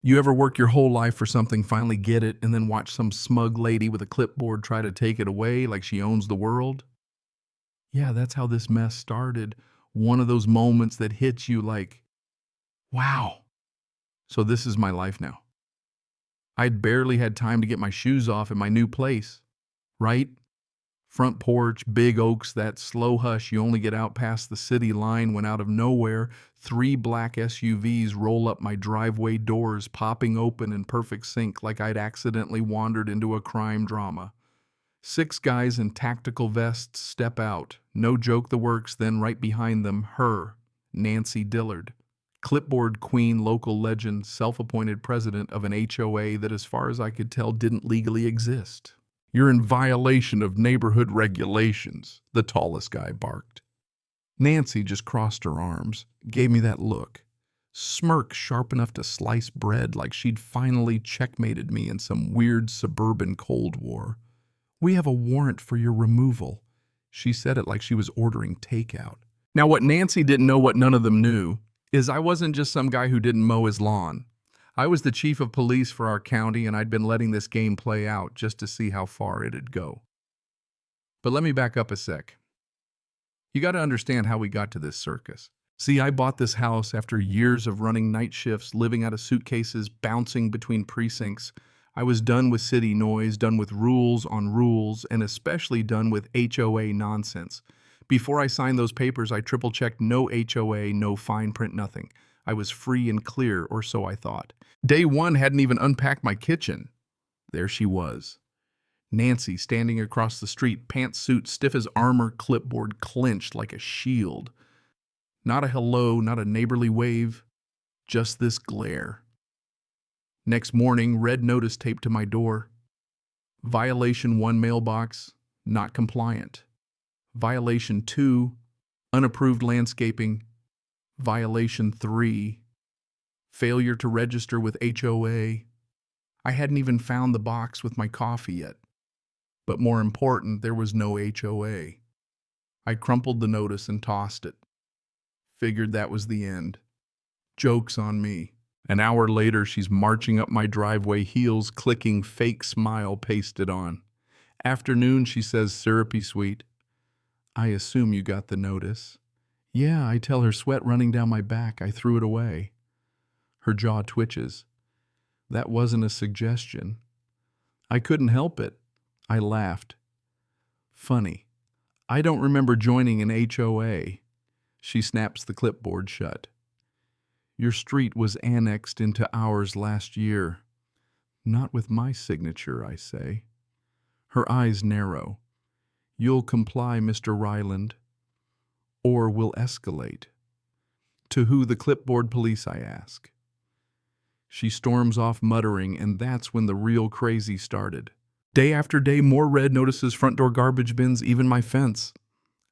You ever work your whole life for something, finally get it, and then watch some smug lady with a clipboard try to take it away like she owns the world? Yeah, that's how this mess started. One of those moments that hits you like, wow. So this is my life now. I'd barely had time to get my shoes off in my new place, right? Front porch, big oaks, that slow hush you only get out past the city line when out of nowhere, three black SUVs roll up my driveway doors, popping open in perfect sync like I'd accidentally wandered into a crime drama. Six guys in tactical vests step out. No joke the works, then right behind them, her, Nancy Dillard. Clipboard queen, local legend, self-appointed president of an HOA that as far as I could tell didn't legally exist. You're in violation of neighborhood regulations, the tallest guy barked. Nancy just crossed her arms, gave me that look. Smirk sharp enough to slice bread like she'd finally checkmated me in some weird suburban Cold War. We have a warrant for your removal. She said it like she was ordering takeout. Now, what Nancy didn't know, what none of them knew, is I wasn't just some guy who didn't mow his lawn. I was the chief of police for our county, and I'd been letting this game play out just to see how far it'd go. But let me back up a sec. You got to understand how we got to this circus. See, I bought this house after years of running night shifts, living out of suitcases, bouncing between precincts. I was done with city noise, done with rules on rules, and especially done with HOA nonsense. Before I signed those papers, I triple-checked no HOA, no fine print, nothing. I was free and clear, or so I thought. Day one hadn't even unpacked my kitchen. There she was. Nancy standing across the street, pantsuit stiff as armor, clipboard clenched like a shield. Not a hello, not a neighborly wave, just this glare. Next morning, red notice taped to my door. Violation 1 mailbox, not compliant. Violation 2, unapproved landscaping. Violation 3, failure to register with HOA. I hadn't even found the box with my coffee yet. But more important, there was no HOA. I crumpled the notice and tossed it. Figured that was the end. Joke's on me. An hour later, she's marching up my driveway, heels clicking, fake smile pasted on. Afternoon, she says, syrupy sweet. I assume you got the notice. Yeah, I tell her, sweat running down my back. I threw it away. Her jaw twitches. That wasn't a suggestion. I couldn't help it. I laughed. Funny. I don't remember joining an HOA. She snaps the clipboard shut. Your street was annexed into ours last year. Not with my signature, I say. Her eyes narrow. You'll comply, Mr. Ryland, or will escalate. To who, the clipboard police, I ask. She storms off muttering, and that's when the real crazy started. Day after day, more red notices, front door garbage bins, even my fence.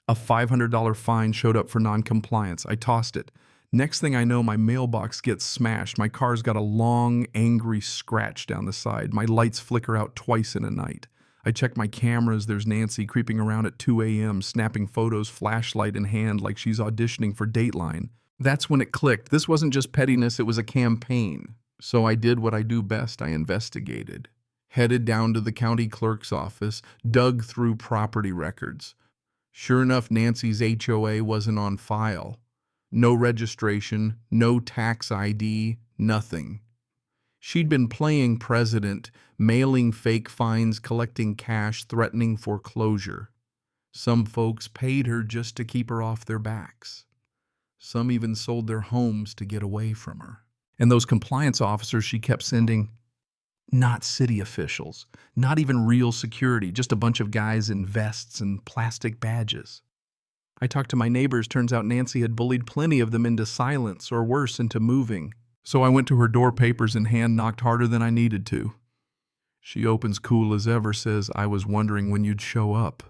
A $500 fine showed up for non-compliance. I tossed it. Next thing I know, my mailbox gets smashed. My car's got a long, angry scratch down the side. My lights flicker out twice in a night. I check my cameras. There's Nancy creeping around at 2 a.m., snapping photos, flashlight in hand like she's auditioning for Dateline. That's when it clicked. This wasn't just pettiness, it was a campaign. So I did what I do best. I investigated. Headed down to the county clerk's office, dug through property records. Sure enough, Nancy's HOA wasn't on file. No registration, no tax ID, nothing. She'd been playing president, mailing fake fines, collecting cash, threatening foreclosure. Some folks paid her just to keep her off their backs. Some even sold their homes to get away from her. And those compliance officers she kept sending, not city officials, not even real security, just a bunch of guys in vests and plastic badges. I talked to my neighbors. Turns out Nancy had bullied plenty of them into silence, or worse, into moving. So I went to her door, papers in hand, knocked harder than I needed to. She opens cool as ever, says, I was wondering when you'd show up.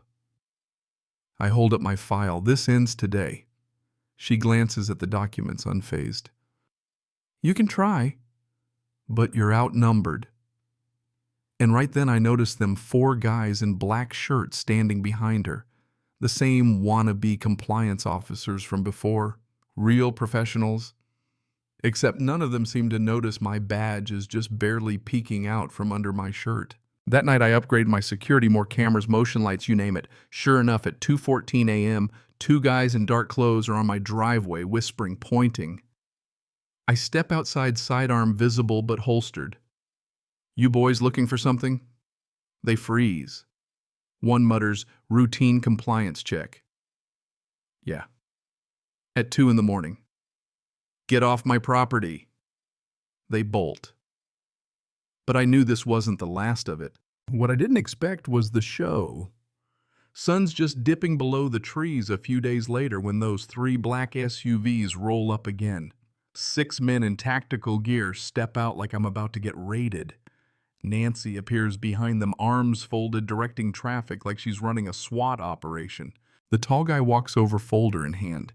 I hold up my file. This ends today. She glances at the documents unfazed. You can try, but you're outnumbered. And right then I noticed them 4 guys in black shirts standing behind her. The same wannabe compliance officers from before, real professionals. Except none of them seemed to notice my badge is just barely peeking out from under my shirt. That night I upgraded my security, more cameras, motion lights, you name it. Sure enough, at 2:14 a.m., two guys in dark clothes are on my driveway, whispering, pointing. I step outside, sidearm visible but holstered. "You boys looking for something?" They freeze. One mutters, "Routine compliance check." Yeah. At 2 in the morning. "Get off my property." They bolt. But I knew this wasn't the last of it. What I didn't expect was the show. Sun's just dipping below the trees a few days later when those three black SUVs roll up again. 6 men in tactical gear step out like I'm about to get raided. Nancy appears behind them, arms folded, directing traffic like she's running a SWAT operation. The tall guy walks over, folder in hand.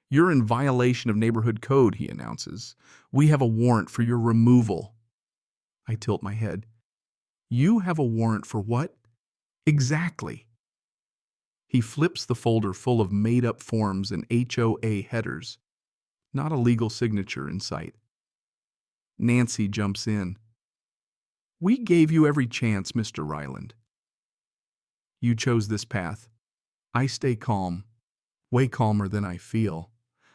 "You're in violation of neighborhood code," he announces. "We have a warrant for your removal." I tilt my head. "You have a warrant for what?" "Exactly." He flips the folder full of made-up forms and HOA headers. Not a legal signature in sight. Nancy jumps in. "We gave you every chance, Mr. Ryland. You chose this path." I stay calm, way calmer than I feel.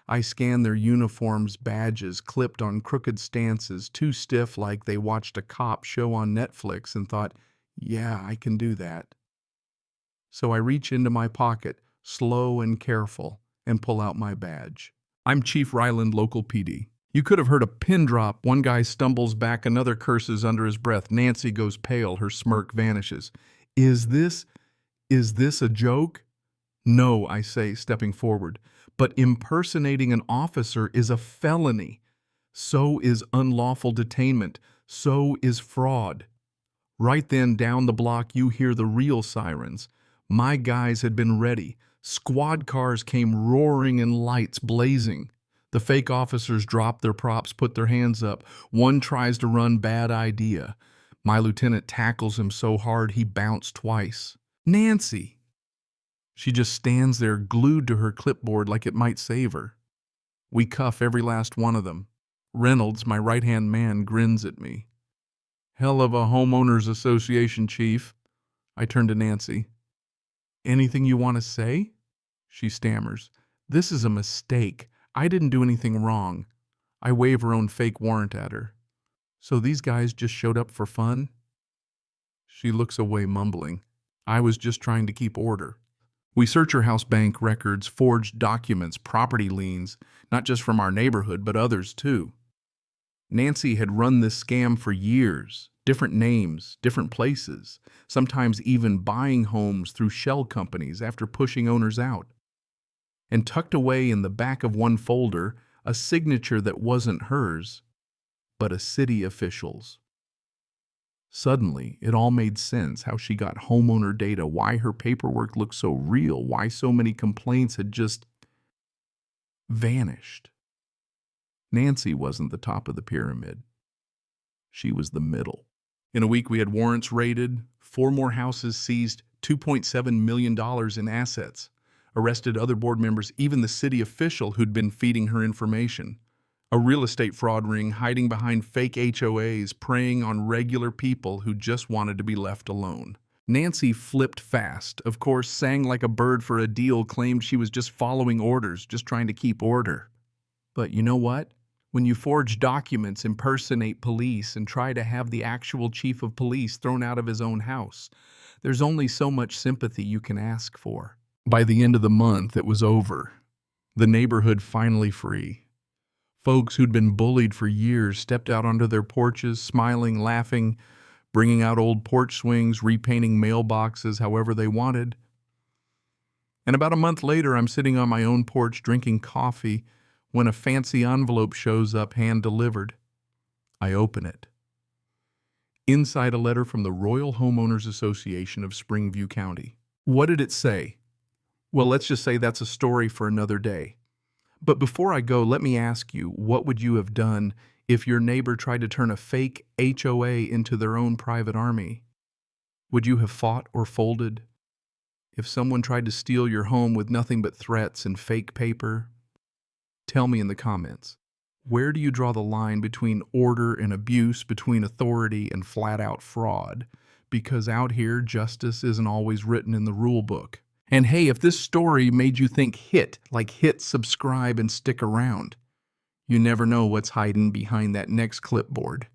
I scan their uniforms, badges clipped on crooked stances, too stiff like they watched a cop show on Netflix and thought, yeah, I can do that. So I reach into my pocket, slow and careful, and pull out my badge. "I'm Chief Ryland, local PD." You could have heard a pin drop. One guy stumbles back, another curses under his breath. Nancy goes pale, her smirk vanishes. Is this a joke?" "No," I say, stepping forward. "But impersonating an officer is a felony. So is unlawful detainment. So is fraud." Right then, down the block, you hear the real sirens. My guys had been ready. Squad cars came roaring and lights blazing. The fake officers drop their props, put their hands up. One tries to run, bad idea. My lieutenant tackles him so hard he bounced twice. "Nancy!" She just stands there, glued to her clipboard like it might save her. We cuff every last one of them. Reynolds, my right-hand man, grins at me. "Hell of a homeowners association, Chief." I turn to Nancy. "Anything you want to say?" She stammers. "This is a mistake. I didn't do anything wrong." I wave her own fake warrant at her. "So these guys just showed up for fun?" She looks away, mumbling, "I was just trying to keep order." We search her house, bank records, forged documents, property liens, not just from our neighborhood, but others too. Nancy had run this scam for years, different names, different places, sometimes even buying homes through shell companies after pushing owners out. And tucked away in the back of one folder, a signature that wasn't hers, but a city official's. Suddenly, it all made sense, how she got homeowner data, why her paperwork looked so real, why so many complaints had just vanished. Nancy wasn't the top of the pyramid. She was the middle. In a week, we had warrants raided, 4 more houses seized, $2.7 million in assets, arrested other board members, even the city official who'd been feeding her information. A real estate fraud ring hiding behind fake HOAs, preying on regular people who just wanted to be left alone. Nancy flipped fast, of course, sang like a bird for a deal, claimed she was just following orders, just trying to keep order. But you know what? When you forge documents, impersonate police, and try to have the actual chief of police thrown out of his own house, there's only so much sympathy you can ask for. By the end of the month, it was over. The neighborhood finally free. Folks who'd been bullied for years stepped out onto their porches, smiling, laughing, bringing out old porch swings, repainting mailboxes however they wanted. And about a month later, I'm sitting on my own porch drinking coffee when a fancy envelope shows up, hand-delivered. I open it. Inside, a letter from the Royal Homeowners Association of Springview County. What did it say? Well, let's just say that's a story for another day. But before I go, let me ask you, what would you have done if your neighbor tried to turn a fake HOA into their own private army? Would you have fought or folded? If someone tried to steal your home with nothing but threats and fake paper? Tell me in the comments. Where do you draw the line between order and abuse, between authority and flat-out fraud? Because out here, justice isn't always written in the rule book. And hey, if this story made you think hit subscribe, and stick around. You never know what's hiding behind that next clipboard.